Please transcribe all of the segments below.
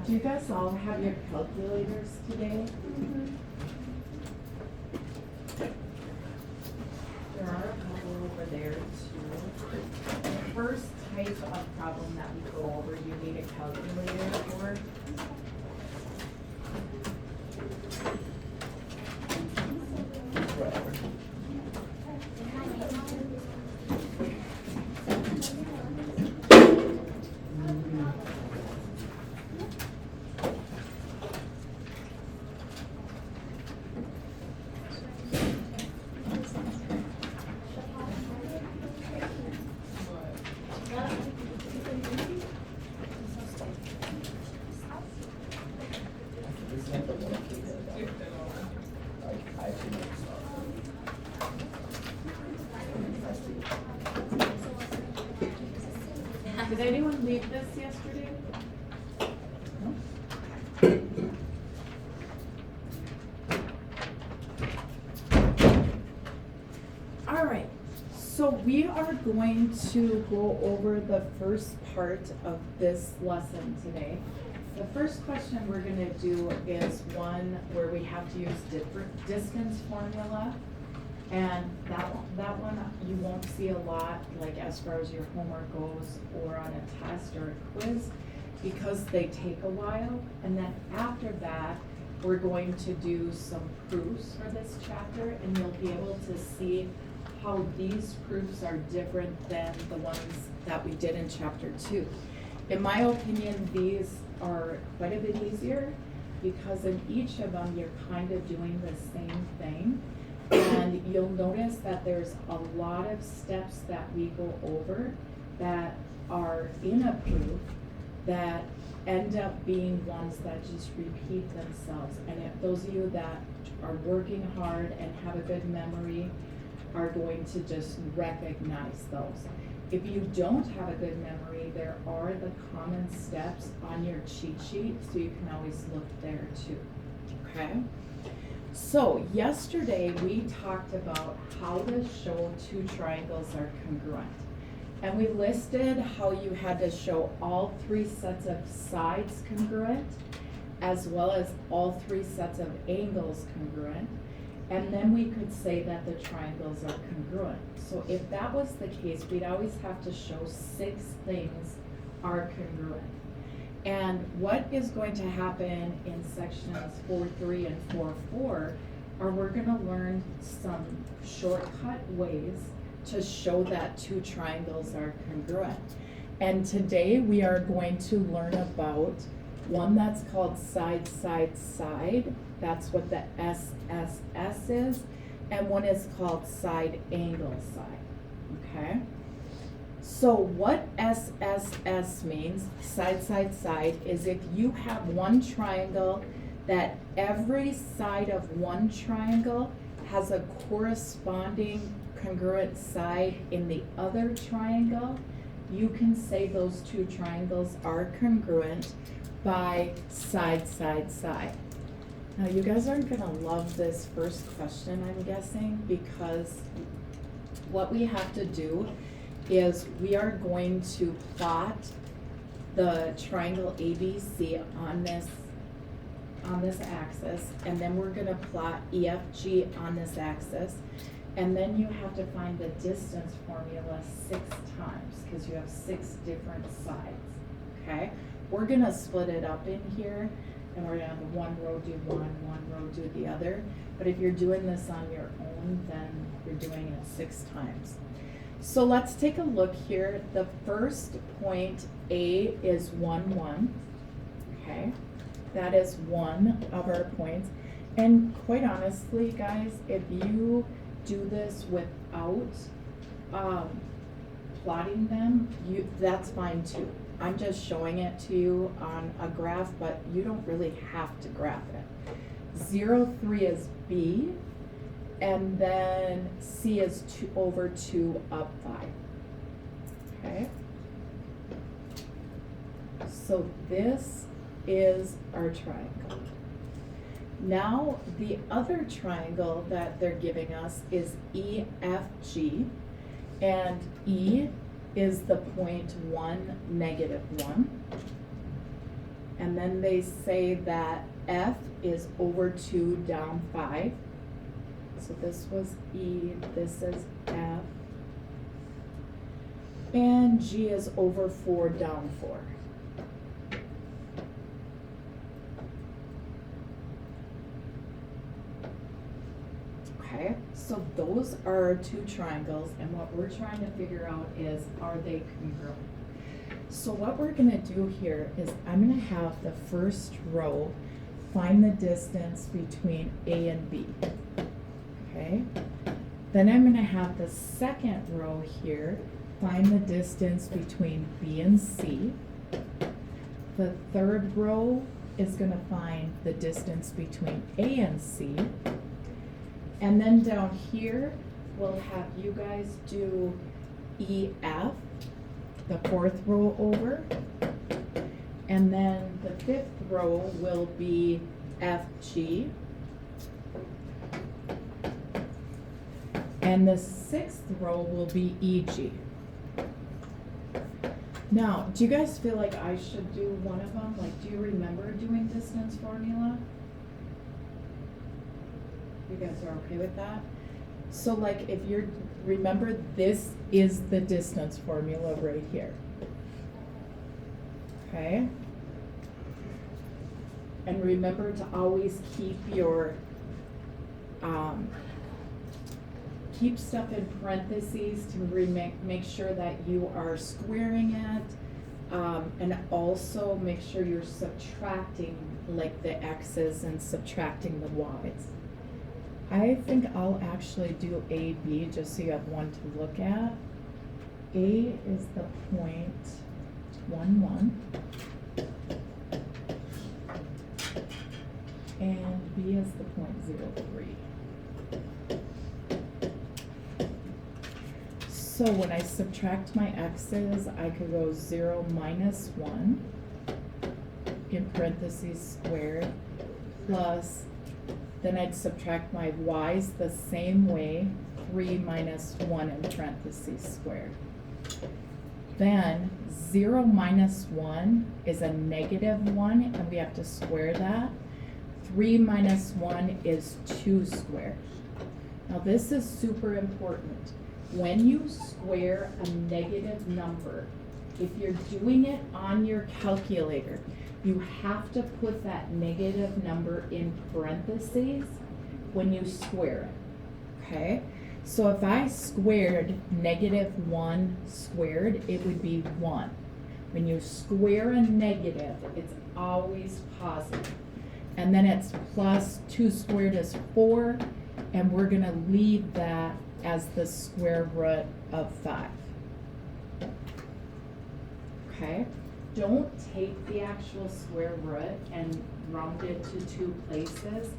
Do you guys all have your calculators today? There are a couple over there too. The first type of problem that we go over, you need a calculator for. Did anyone leave this yesterday? No? All right, so we are going to go over the first part of this lesson today. The first question we're going to do is one where we have to use different distance formula. And that one you won't see a lot, like as far as your homework goes or on a test or a quiz, because they take a while. And then after that, we're going to do some proofs for this chapter, and you'll be able to see how these proofs are different than the ones that we did in chapter 2. In my opinion, these are quite a bit easier because in each of them, you're kind of doing the same thing. And you'll notice that there's a lot of steps that we go over that are in a proof that end up being ones that just repeat themselves. And if those of you that are working hard and have a good memory are going to just recognize those. If you don't have a good memory, there are the common steps on your cheat sheet, so you can always look there too, okay? So yesterday we talked about how to show two triangles are congruent. And we listed how you had to show all three sets of sides congruent, as well as all three sets of angles congruent. And then we could say that the triangles are congruent. So if that was the case, we'd always have to show 6 things are congruent. And what is going to happen in sections 4.3 and 4.4 are we're going to learn some shortcut ways to show that two triangles are congruent. And today we are going to learn about one that's called side, side, side. That's what the SSS is. And one is called side, angle, side. Okay? So what SSS means, side, side, side, is if you have one triangle that every side of one triangle has a corresponding congruent side in the other triangle, you can say those two triangles are congruent by side, side, side. Now you guys aren't gonna love this first question, I'm guessing, because what we have to do is we are going to plot the triangle ABC on this axis, and then we're going to plot EFG on this axis, and then you have to find the distance formula 6 times because you have 6 different sides. Okay, we're going to split it up in here, and we're going to have one row do one row do the other. But if you're doing this on your own, then you're doing it 6 times. So let's take a look here. The first point, A, is 1, 1. Okay, that is one of our points. And quite honestly, guys, if you do this without plotting them, that's fine too. I'm just showing it to you on a graph, but you don't really have to graph it. 0, 3 is B. And then C is 2 over 2 up 5. Okay. So this is our triangle. Now the other triangle that they're giving us is EFG, and E is the point 1, -1, and then then they say that F is over 2 down 5. So this was E, this is F. And G is over 4 down 4. Okay, so those are our two triangles, and what we're trying to figure out is, are they congruent? So what we're gonna do here is I'm gonna have the first row find the distance between A and B. Okay, then I'm gonna have the second row here find the distance between B and C. The third row is gonna find the distance between A and C. And then down here, we'll have you guys do EF, the fourth row over. And then the fifth row will be FG. And the sixth row will be EG. Now, do you guys feel like I should do one of them? Like, do you remember doing distance formula? You guys are okay with that? So like if you're, remember this is the distance formula right here. Okay? And remember to always keep your, keep stuff in parentheses to make sure that you are squaring it. And also make sure you're subtracting like the x's and subtracting the y's. I think I'll actually do AB just so you have one to look at. A is the point 1, 1. And B is the point 0, 3. So when I subtract my x's, I could go 0 minus 1 in parentheses squared plus, then I'd subtract my y's the same way, 3 minus 1 in parentheses squared. Then 0 minus 1 is a negative 1, and we have to square that. 3 minus 1 is 2 squared. Now this is super important. When you square a negative number, if you're doing it on your calculator, you have to put that negative number in parentheses when you square it, okay? So if I squared negative 1 squared, it would be 1. When you square a negative, it's always positive. And then it's plus 2 squared is 4, and we're gonna leave that as the square root of 5. Okay? Don't take the actual square root and round it to 2 places.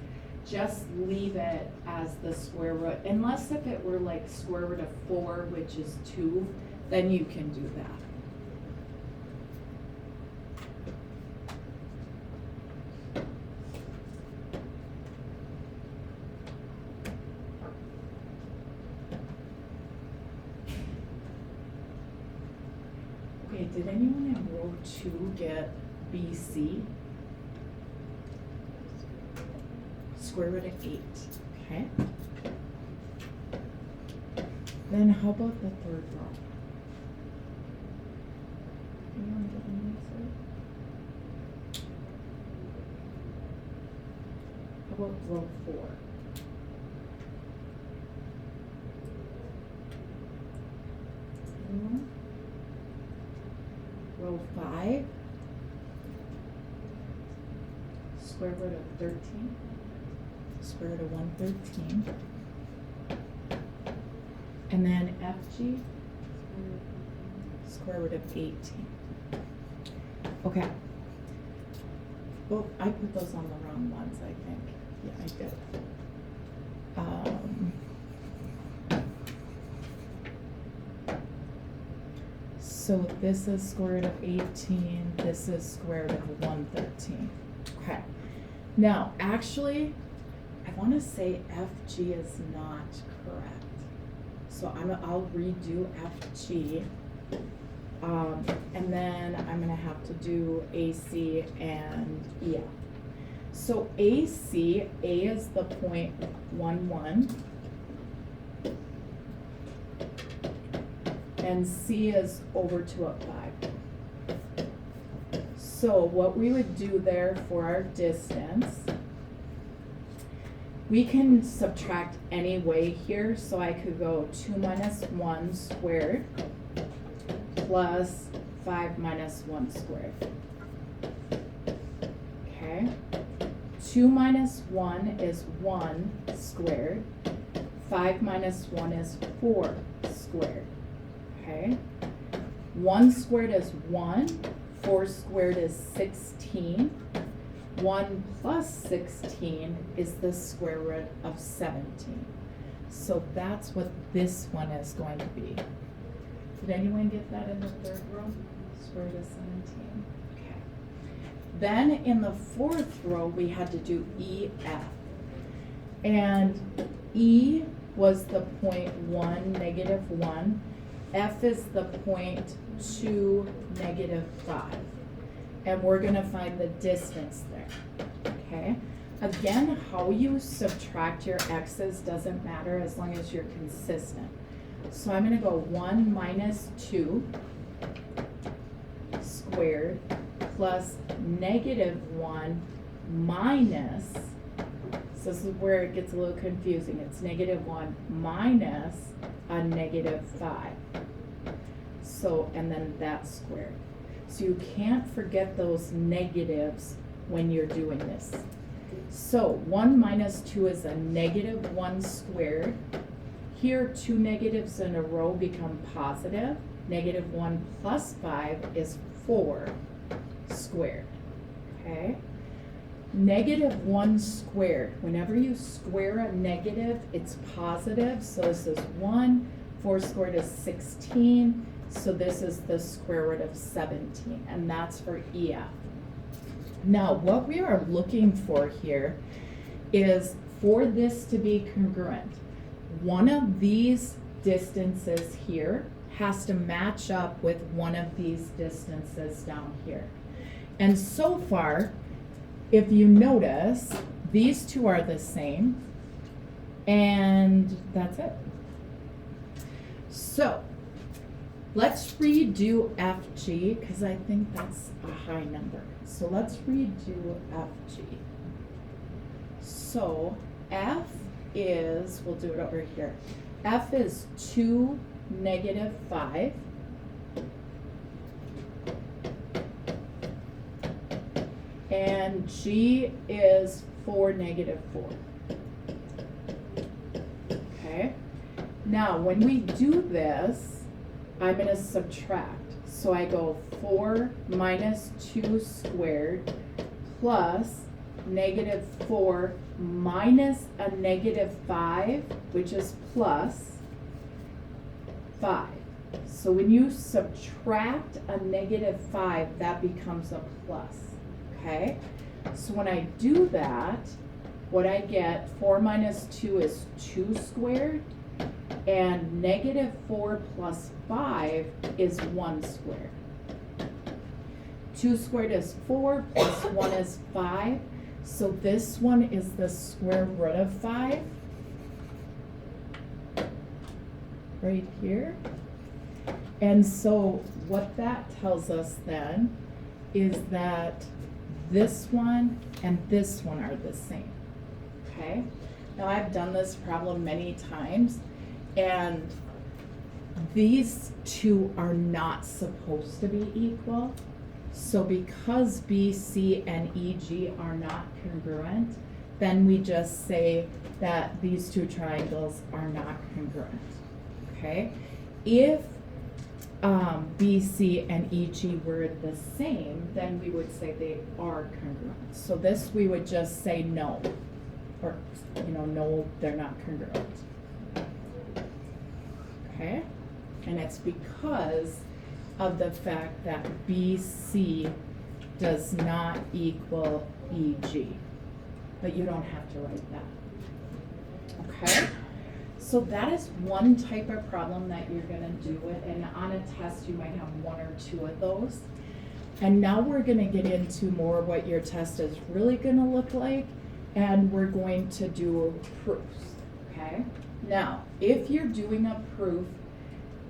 Just leave it as the square root. Unless if it were like square root of 4, which is 2, then you can do that. Okay, did anyone in row 2 get BC? Square root of 8, okay? Then how about the third row? Anyone get an answer? How about row 4? Anyone? Row 5, square root of 13, square root of 113, and then FG, square root of 18. Okay. Oh, I put those on the wrong ones, I think. Yeah, I did. So this is square root of 18, this is square root of 113. Okay. Now, actually, I want to say FG is not correct. So I'll redo FG. And then I'm gonna have to do AC and EF. So AC, A is the 0.11, and C is over 205. So what we would do there for our distance, we can subtract any way here, so I could go 2 minus 1 squared plus 5 minus 1 squared. Okay? 2 minus 1 is 1 squared. 5 minus 1 is 4 squared. Okay? 1 squared is 1. 4 squared is 16. 1 plus 16 is the square root of 17. So that's what this one is going to be. Did anyone get that in the third row? Square root of 17. Okay. Then in the fourth row, we had to do EF. And E was the 0.1, negative 1. F is the 0.2, negative 5. And we're going to find the distance there, okay? Again, how you subtract your x's doesn't matter as long as you're consistent. So I'm going to go 1 minus 2 squared plus negative 1 minus, so this is where it gets a little confusing. It's negative 1 minus a negative 5. So, and then that squared. So you can't forget those negatives when you're doing this. So 1 minus 2 is a negative 1 squared. Here, 2 negatives in a row become positive. Negative 1 plus 5 is 4 squared. Okay? Negative 1 squared. Whenever you square a negative, it's positive. So this is 1. 4 squared is 16. So this is the square root of 17, and that's for EF. Now, what we are looking for here is for this to be congruent. One of these distances here has to match up with one of these distances down here. And so far, if you notice, these two are the same, and that's it. So, let's redo FG, because I think that's a high number. So let's redo FG. So F is, we'll do it over here. F is 2, negative 5. And G is 4, negative 4. Okay. Now, when we do this, I'm going to subtract. So I go 4 minus 2 squared plus negative 4 minus a negative 5, which is plus 5. So when you subtract a negative 5, that becomes a plus. Okay? So when I do that, what I get, 4 minus 2 is 2 squared. And negative 4 plus 5 is 1 squared. 2 squared is 4, plus 1 is 5. So this one is the square root of 5. Right here. And so what that tells us then is that this one and this one are the same. Okay? Now I've done this problem many times. And these two are not supposed to be equal. So because B, C, and EG are not congruent, then we just say that these two triangles are not congruent. Okay? If B, C, and EG were the same, then we would say they are congruent. So this we would just say no. Or, no, they're not congruent. Okay, and it's because of the fact that BC does not equal EG, but you don't have to write that. Okay, So that is one type of problem that you're gonna do it, and on a test, you might have one or two of those. And now we're gonna get into more what your test is really gonna look like, and we're going to do proofs, okay? Now, if you're doing a proof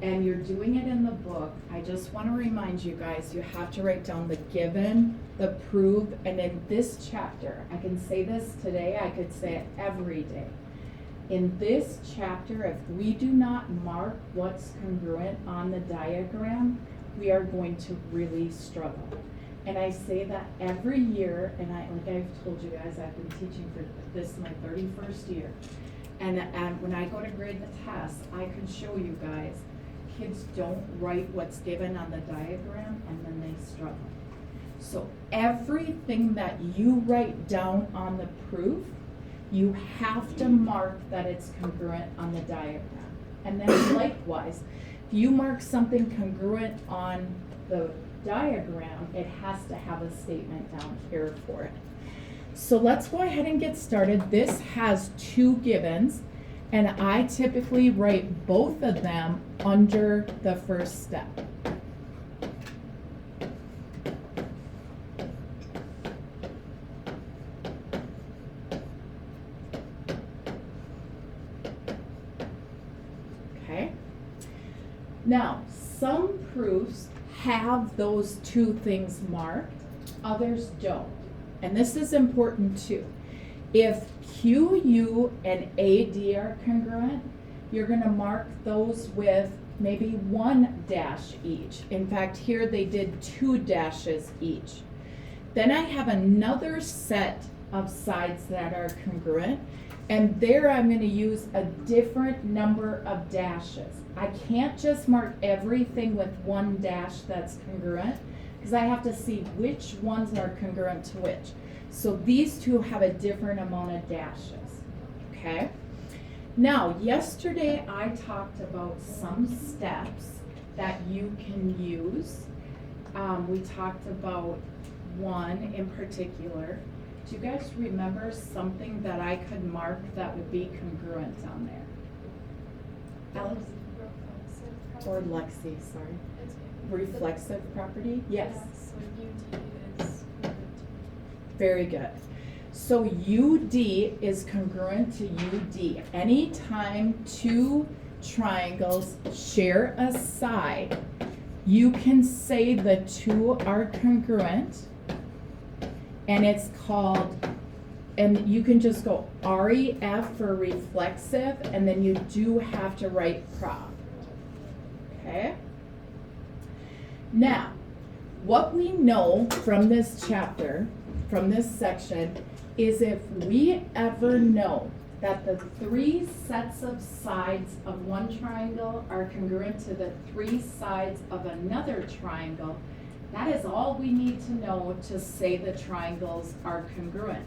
and you're doing it in the book, I just wanna remind you guys, you have to write down the given, the prove, and in this chapter, I can say this today, I could say it every day. In this chapter, if we do not mark what's congruent on the diagram, we are going to really struggle. And I say that every year, and like I've told you guys, I've been teaching for this my 31st year. And when I go to grade the test, I can show you guys, kids don't write what's given on the diagram and then they struggle. So everything that you write down on the proof, you have to mark that it's congruent on the diagram. And then likewise, if you mark something congruent on the diagram, it has to have a statement down here for it. So let's go ahead and get started. This has two givens, and I typically write both of them under the first step. Okay. Now, some proofs have those two things marked, others don't. And this is important too. If Q, U, and AD are congruent, you're gonna mark those with maybe one dash each. In fact, here they did 2 dashes each. Then I have another set of sides that are congruent, and there I'm gonna use a different number of dashes. I can't just mark everything with one dash that's congruent, because I have to see which ones are congruent to which. So these two have a different amount of dashes, okay? Now, yesterday I talked about some steps that you can use. We talked about one in particular. Do you guys remember something that I could mark that would be congruent on there? Alex? Or Lexi, sorry. Reflexive property? Yes. So UD is congruent. Very good. So UD is congruent to UD. Anytime two triangles share a side, you can say the two are congruent, and it's called, and you can just go REF for reflexive, and then you do have to write prof. Okay? Now, what we know from this chapter, from this section, is if we ever know that the 3 sets of sides of one triangle are congruent to the 3 sides of another triangle, that is all we need to know to say the triangles are congruent.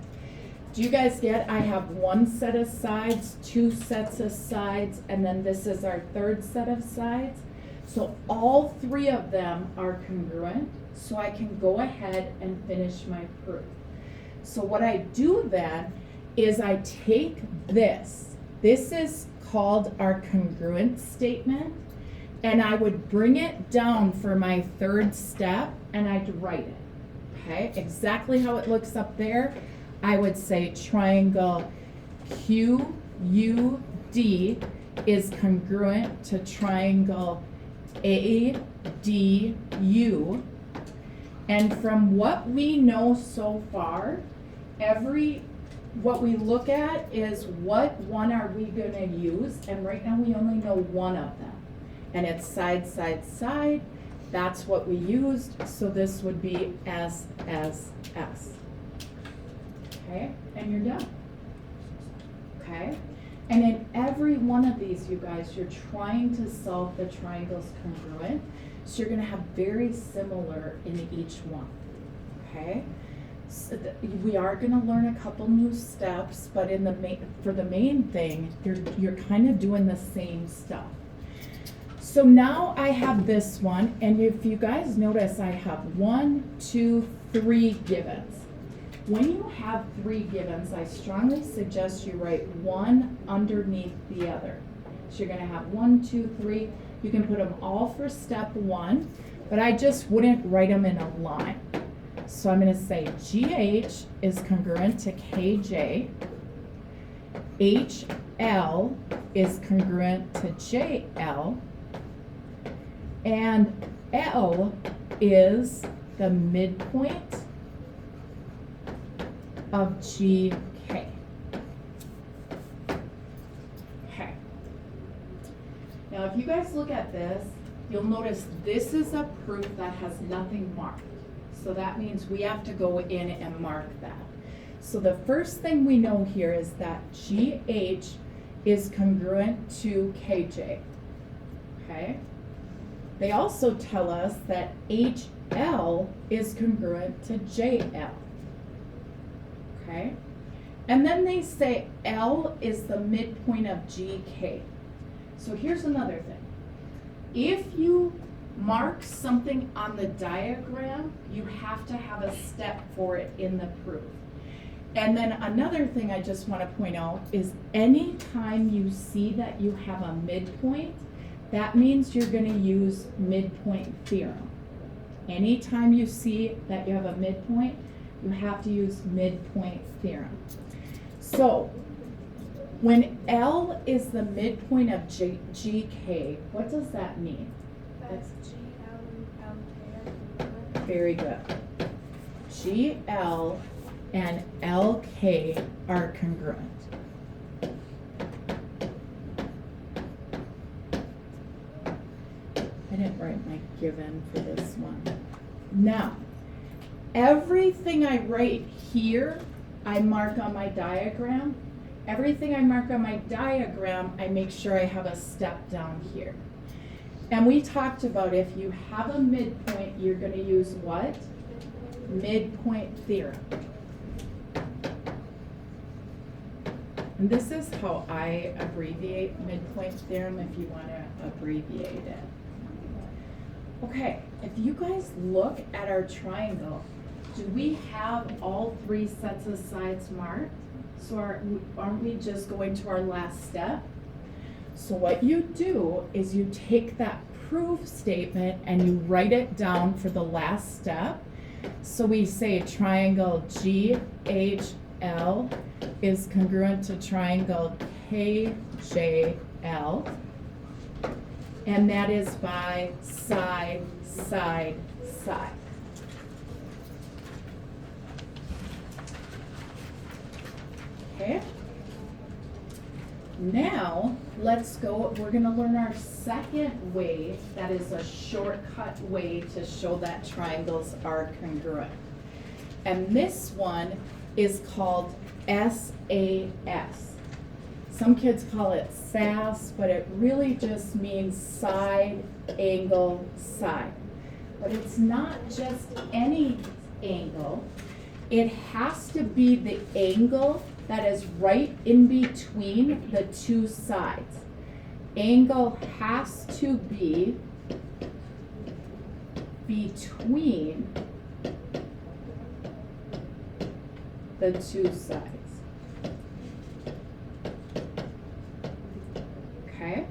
Do you guys get, I have 1 set of sides, 2 sets of sides, and then this is our 3rd set of sides? So all 3 of them are congruent, so I can go ahead and finish my proof. So what I do then is I take this. This is called our congruent statement, and I would bring it down for my 3rd step, and I'd write it, okay? Exactly how it looks up there. I would say triangle QUD is congruent to triangle ADU. And from what we know so far, what we look at is what one are we gonna use, and right now we only know one of them. And it's side, side, side. That's what we used, so this would be SSS. Okay, and you're done. Okay, and in every one of these, you guys, you're trying to solve the triangles congruent, so you're gonna have very similar in each one. Okay, so we are gonna learn a couple new steps, but for the main thing, you're kind of doing the same stuff. So now I have this one, and if you guys notice, I have 1, 2, 3 givens. When you have 3 givens, I strongly suggest you write one underneath the other. So you're gonna have 1, 2, 3. You can put them all for step 1, but I just wouldn't write them in a line. So I'm gonna say GH is congruent to KJ, HL is congruent to JL, and L is the midpoint of GK. Okay. Now if you guys look at this, you'll notice this is a proof that has nothing marked. So that means we have to go in and mark that. So the first thing we know here is that GH is congruent to KJ. Okay? They also tell us that HL is congruent to JL. Okay? And then they say L is the midpoint of GK. So here's another thing. If you mark something on the diagram, you have to have a step for it in the proof. And then another thing I just want to point out is anytime you see that you have a midpoint, that means you're going to use midpoint theorem. Anytime you see that you have a midpoint, you have to use midpoint theorem. So when L is the midpoint of GK, what does that mean? That's GL and LK. Very good. GL and LK are congruent. I didn't write my given for this one. Now, everything I write here, I mark on my diagram. Everything I mark on my diagram, I make sure I have a step down here. And we talked about if you have a midpoint, you're going to use what? Midpoint theorem. And this is how I abbreviate midpoint theorem if you want to abbreviate it. Okay, if you guys look at our triangle, do we have all 3 sets of sides marked? So aren't we just going to our last step? So what you do is you take that proof statement and you write it down for the last step. So we say triangle GHL is congruent to triangle KJL, and that is by side, side, side. Okay? Now, let's go, we're gonna learn our second way that is a shortcut way to show that triangles are congruent. And this one is called SAS. Some kids call it SAS, but it really just means side, angle, side. But it's not just any angle. It has to be the angle that is right in between the 2 sides. Angle has to be between the 2 sides. Okay?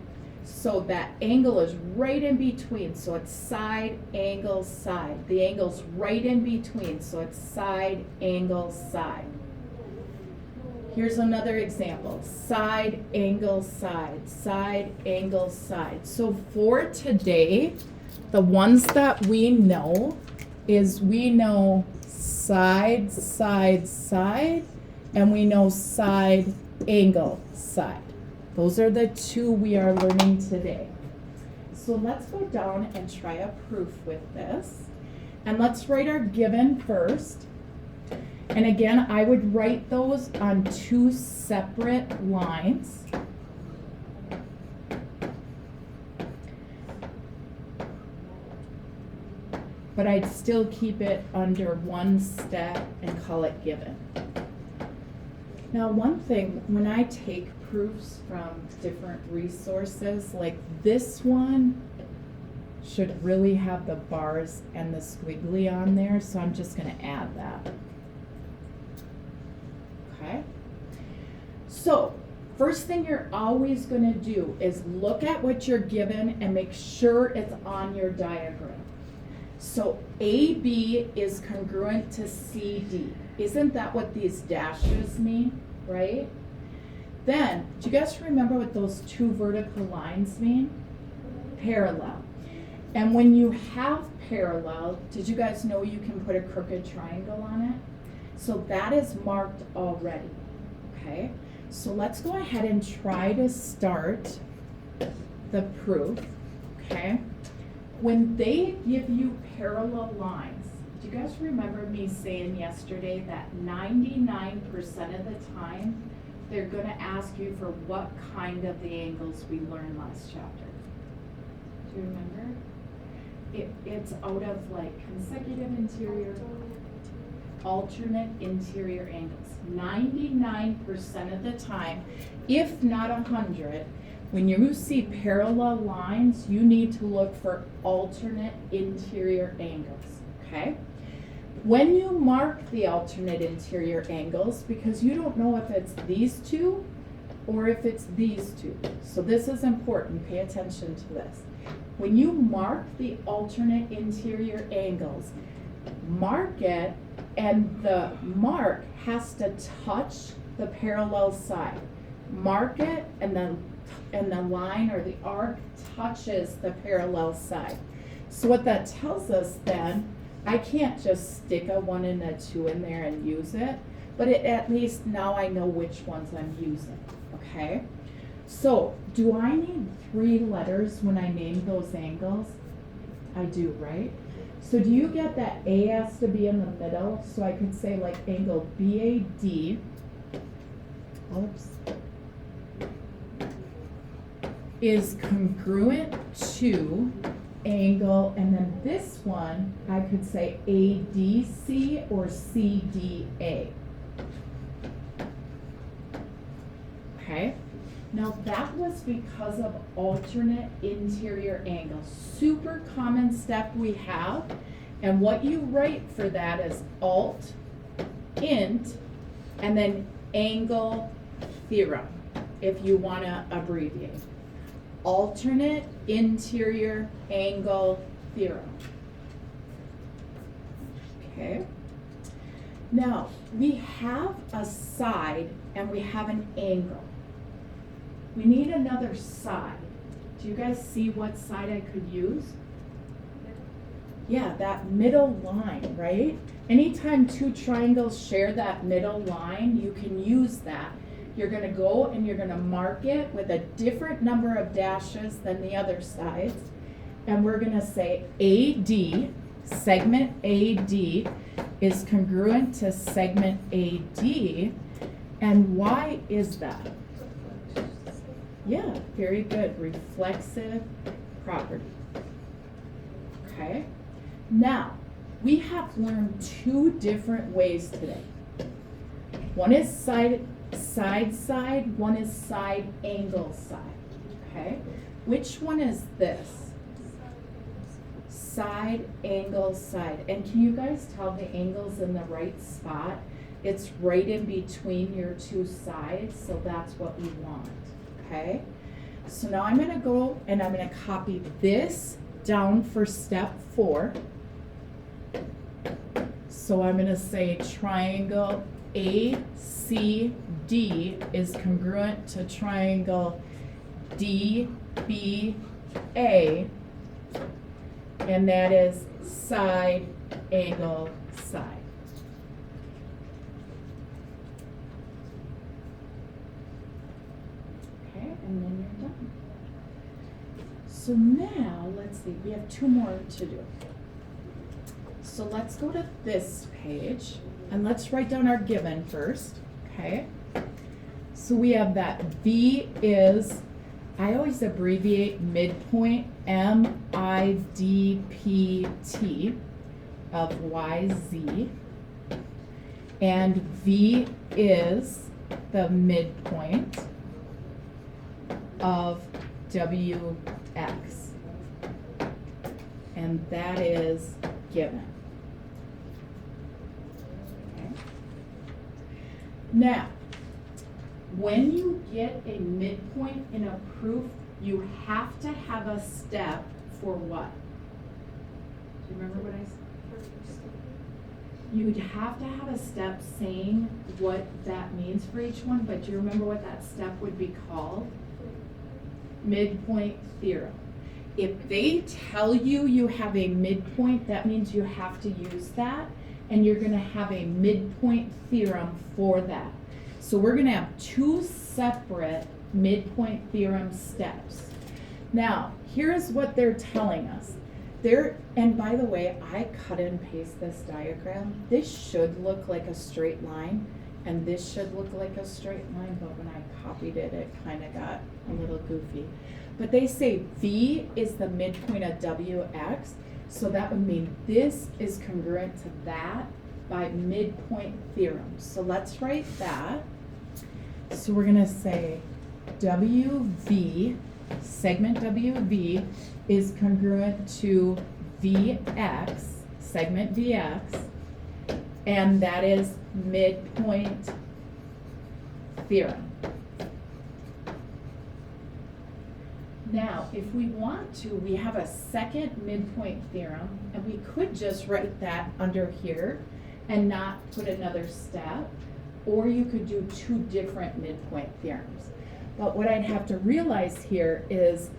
So that angle is right in between. So it's side, angle, side. The angle's right in between. So it's side, angle, side. Here's another example. Side, angle, side. Side, angle, side. So for today, the ones that we know is we know side, side, side, and we know side, angle, side. Those are the 2 we are learning today. So let's go down and try a proof with this. And let's write our given first. And again, I would write those on 2 separate lines. But I'd still keep it under 1 step and call it given. Now, one thing, when I take proofs from different resources, like this one should really have the bars and the squiggly on there, so I'm just going to add that. Okay? So, first thing you're always gonna do is look at what you're given and make sure it's on your diagram. So AB is congruent to CD. Isn't that what these dashes mean, right? Then, do you guys remember what those two vertical lines mean? Parallel. And when you have parallel, did you guys know you can put a crooked triangle on it? So that is marked already, okay? So let's go ahead and try to start the proof, okay? When they give you parallel lines, do you guys remember me saying yesterday that 99% of the time, they're gonna ask you for what kind of the angles we learned last chapter? Do you remember? It's out of like consecutive interior, alternate interior angles. 99% of the time, if not 100, when you see parallel lines, you need to look for alternate interior angles, okay? When you mark the alternate interior angles, because you don't know if it's these two or if it's these two. So this is important, pay attention to this. When you mark the alternate interior angles, mark it, and the mark has to touch the parallel side. Mark it, and the line or the arc touches the parallel side. So what that tells us then, I can't just stick a 1 and a 2 in there and use it, but at least now I know which ones I'm using, okay? So, do I need 3 letters when I name those angles? I do, right? So do you get that A has to be in the middle? So I could say like angle BAD, oops, is congruent to angle, and then this one, I could say ADC or CDA. Okay? Now that was because of alternate interior angles. Super common step we have, and what you write for that is alt, int, and then angle theorem, if you want to abbreviate. Alternate interior angle theorem. Okay? Now, we have a side and we have an angle. We need another side. Do you guys see what side I could use? Yeah, that middle line, right? Anytime 2 triangles share that middle line, you can use that. You're gonna go and you're gonna mark it with a different number of dashes than the other sides. And we're gonna say AD, segment AD, is congruent to segment AD. And why is that? Yeah, very good, reflexive property. Okay, now we have learned 2 different ways today. One is side, one is side, angle, side. Okay, which one is this? Side, angle, side. And can you guys tell the angle's in the right spot? It's right in between your 2 sides, so that's what we want. Okay, so now I'm going to go and I'm going to copy this down for step 4. So I'm going to say triangle ACD is congruent to triangle DBA, and that is side, angle, side. And then you're done. So now, let's see, we have 2 more to do. So let's go to this page, and let's write down our given first, okay? So we have that V is, I always abbreviate midpoint, MIDPT of YZ, and V is the midpoint of WX, and that is given. Okay. Now, when you get a midpoint in a proof, you have to have a step for what? Do you remember what I said? You'd have to have a step saying what that means for each one, but do you remember what that step would be called? Midpoint theorem. If they tell you you have a midpoint, that means you have to use that, and you're gonna have a midpoint theorem for that. So we're gonna have two separate midpoint theorem steps. Now, here's what they're telling us. And by the way, I cut and paste this diagram. This should look like a straight line, and this should look like a straight line, but when I copied it, it kind of got a little goofy. But they say V is the midpoint of WX, so that would mean this is congruent to that by midpoint theorem. So let's write that. So we're gonna say WV, segment WV, is congruent to VX, segment VX, and that is midpoint theorem. Now, if we want to, we have a second midpoint theorem, and we could just write that under here and not put another step, or you could do two different midpoint theorems. But what I'd have to realize here is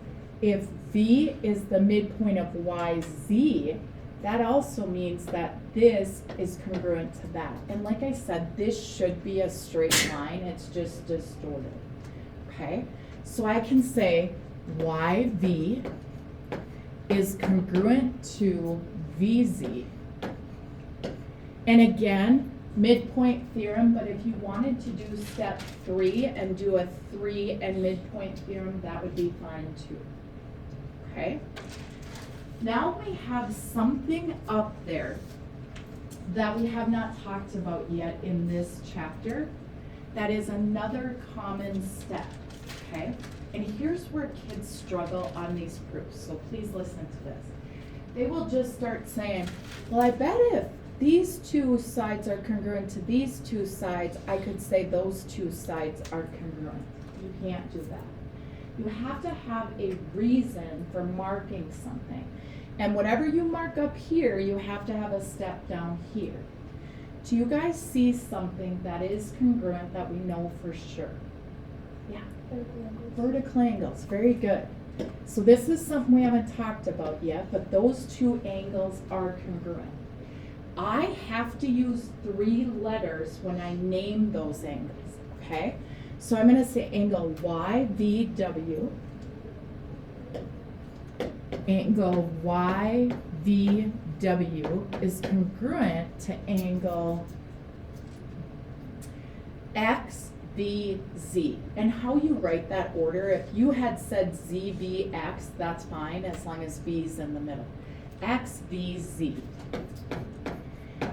if V is the midpoint of YZ, that also means that this is congruent to that. And like I said, this should be a straight line, it's just distorted, okay? So I can say YV is congruent to VZ. And again, midpoint theorem, but if you wanted to do step 3 and do a 3 and midpoint theorem, that would be fine too. Okay? Now we have something up there that we have not talked about yet in this chapter. That is another common step. Okay? And here's where kids struggle on these proofs, so please listen to this. They will just start saying, well, I bet if these two sides are congruent to these two sides, I could say those two sides are congruent. You can't do that. You have to have a reason for marking something. And whatever you mark up here, you have to have a step down here. Do you guys see something that is congruent that we know for sure? Yeah. Vertical angles, very good. So this is something we haven't talked about yet, but those two angles are congruent. I have to use 3 letters when I name those angles, okay? So I'm gonna say angle YVW, angle YVW is congruent to angle XVZ. And how you write that order, if you had said ZVX, that's fine, as long as V's in the middle. XVZ.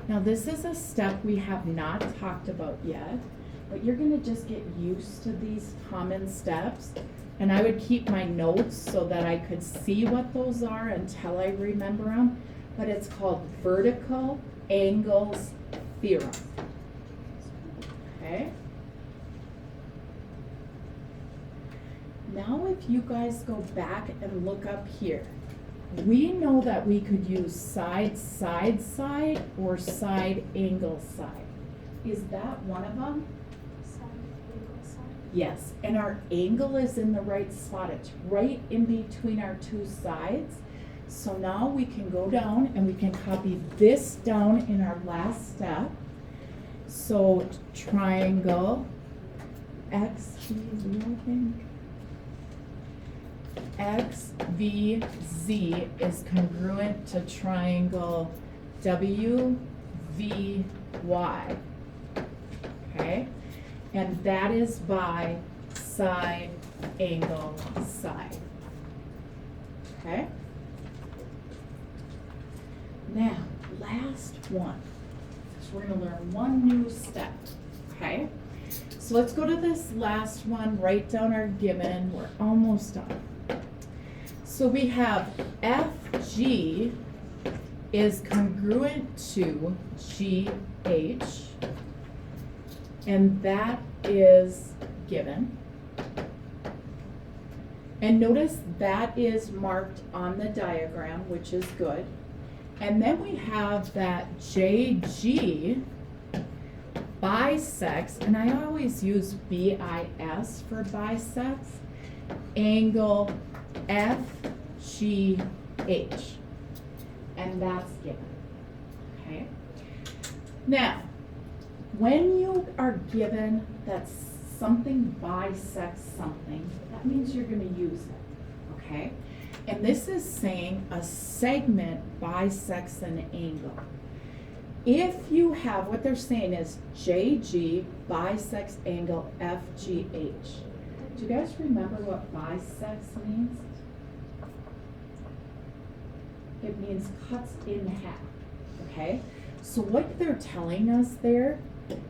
Now this is a step we have not talked about yet, but you're gonna just get used to these common steps. And I would keep my notes so that I could see what those are until I remember them. But it's called vertical angles theorem. Okay? Now if you guys go back and look up here, we know that we could use side, side, side, or side, angle, side. Is that one of them? Side, angle, side. Yes, and our angle is in the right spot. It's right in between our two sides. So now we can go down and we can copy this down in our last step. So triangle XVZ, I think. XVZ is congruent to triangle WVY. Okay? And that is by side, angle, side. Okay? Now, last one. So we're going to learn one new step. Okay? So let's go to this last one, write down our given. We're almost done. So we have FG is congruent to GH, and that is given. And notice that is marked on the diagram, which is good. And then we have that JG bisects, and I always use BIS for bisects, angle FGH. And that's given. Okay? Now, when you are given that something bisects something, that means you're going to use it, okay? And this is saying a segment bisects an angle. If you have, what they're saying is JG bisects angle FGH. Do you guys remember what bisects means? It means cuts in half, okay? So what they're telling us there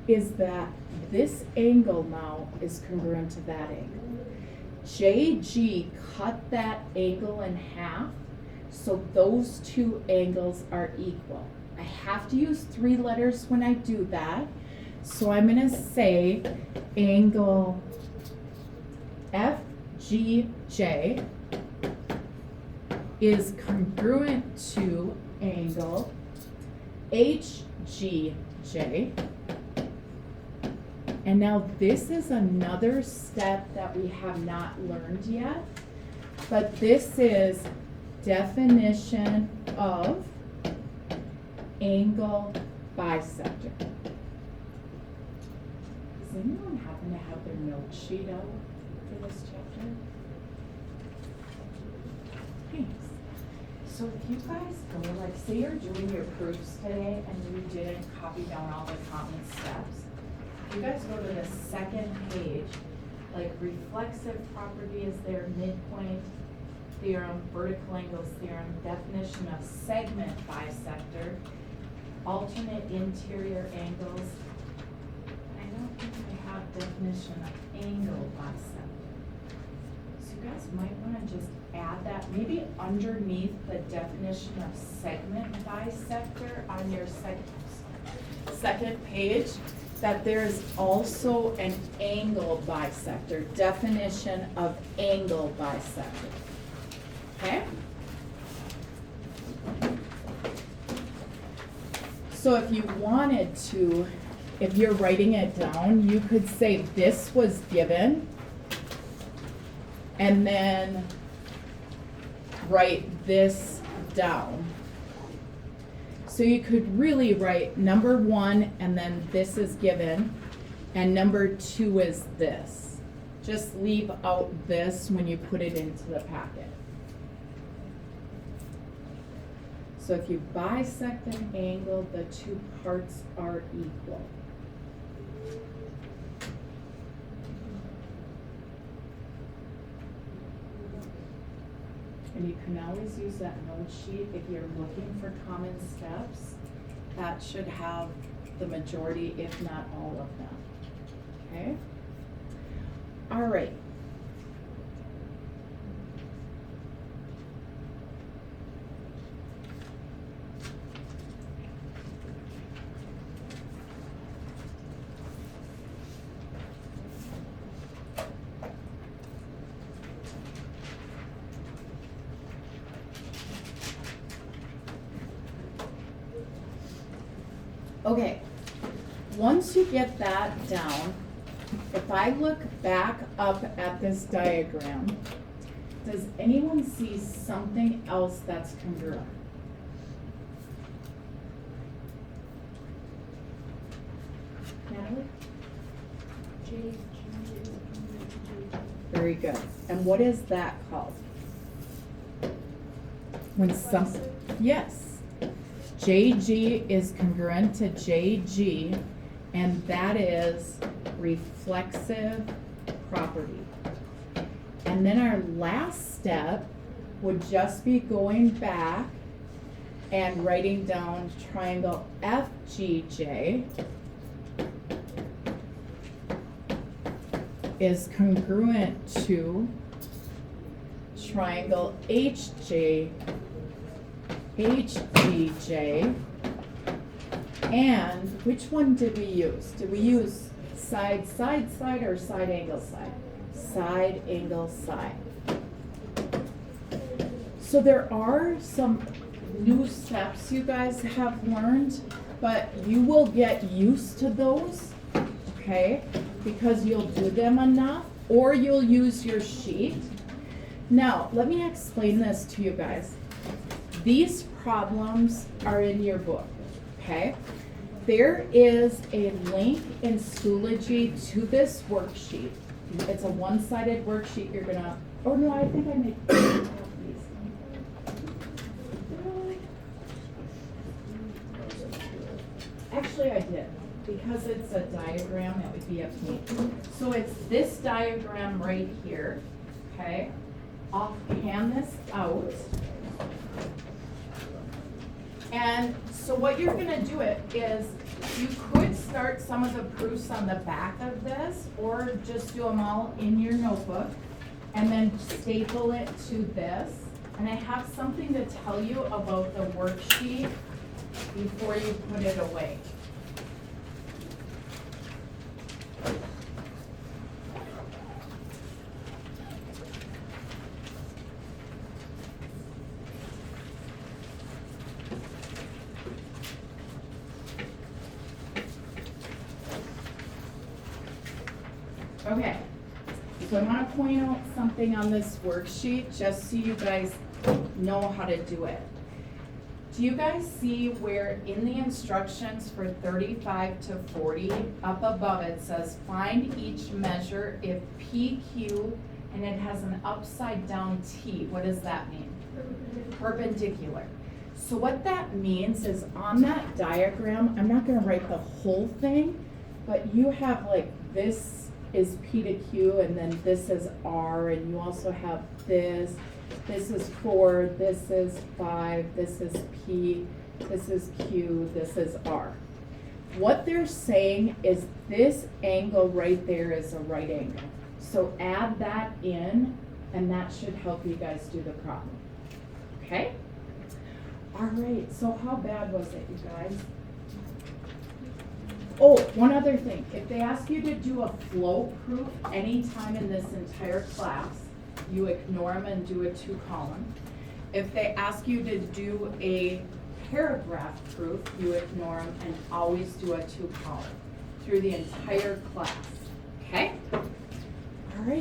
is that this angle now is congruent to that angle. JG cut that angle in half, so those two angles are equal. I have to use 3 letters when I do that, so I'm going to say angle FGJ is congruent to angle HGJ. And now this is another step that we have not learned yet, but this is definition of angle bisector. Does anyone happen to have their note sheet out for this chapter? Thanks. So if you guys go, like say you're doing your proofs today and you didn't copy down all the common steps, you guys go to the second page, like reflexive property is there, midpoint theorem, vertical angles theorem, definition of segment bisector, alternate interior angles. I don't think I have definition of angle bisector. So you guys might want to just add that, maybe underneath the definition of segment bisector on your second page, that there is also an angle bisector, definition of angle bisector. Okay? So if you wanted to, if you're writing it down, you could say this was given, and then write this down. So you could really write number 1 and then this is given, and number 2 is this. Just leave out this when you put it into the packet. So if you bisect an angle, the 2 parts are equal. And you can always use that note sheet if you're looking for common steps. That should have the majority, if not all of them. Okay? All right. Okay, once you get that down, if I look back up at this diagram, does anyone see something else that's congruent? Natalie? Very good. And what is that called? When something, yes. JG is congruent to JG, and that is reflexive property. And then our last step would just be going back and writing down triangle FGJ is congruent to triangle HGJ, and which one did we use? Did we use Side, side, side, or side angle side? Side angle side. So there are some new steps you guys have learned, but you will get used to those, okay? Because you'll do them enough, or you'll use your sheet. Now, let me explain this to you guys. These problems are in your book, okay? There is a link in Schoology to this worksheet. It's a one-sided worksheet. You're gonna, oh no, I think I made these. Actually, I did, because it's a diagram, it would be up to me. So it's this diagram right here, okay? I'll pan this out. And so what you're gonna do it is, you could start some of the proofs on the back of this, or just do them all in your notebook, and then staple it to this. And I have something to tell you about the worksheet before you put it away. Okay, so I want to point out something on this worksheet, just so you guys know how to do it. Do you guys see where in the instructions for 35 to 40, up above it says, find each measure if PQ, and it has an upside down T. What does that mean? Perpendicular. So what that means is on that diagram, I'm not gonna write the whole thing, but you have like this is P to Q, and then this is R, and you also have this is 4, this is 5, this is P, this is Q, this is R. What they're saying is this angle right there is a right angle. So add that in, and that should help you guys do the problem. Okay? All right, so how bad was it, you guys? Oh, one other thing. If they ask you to do a flow proof anytime in this entire class, you ignore them and do a 2-column. If they ask you to do a paragraph proof, you ignore them and always do a 2-column through the entire class. Okay?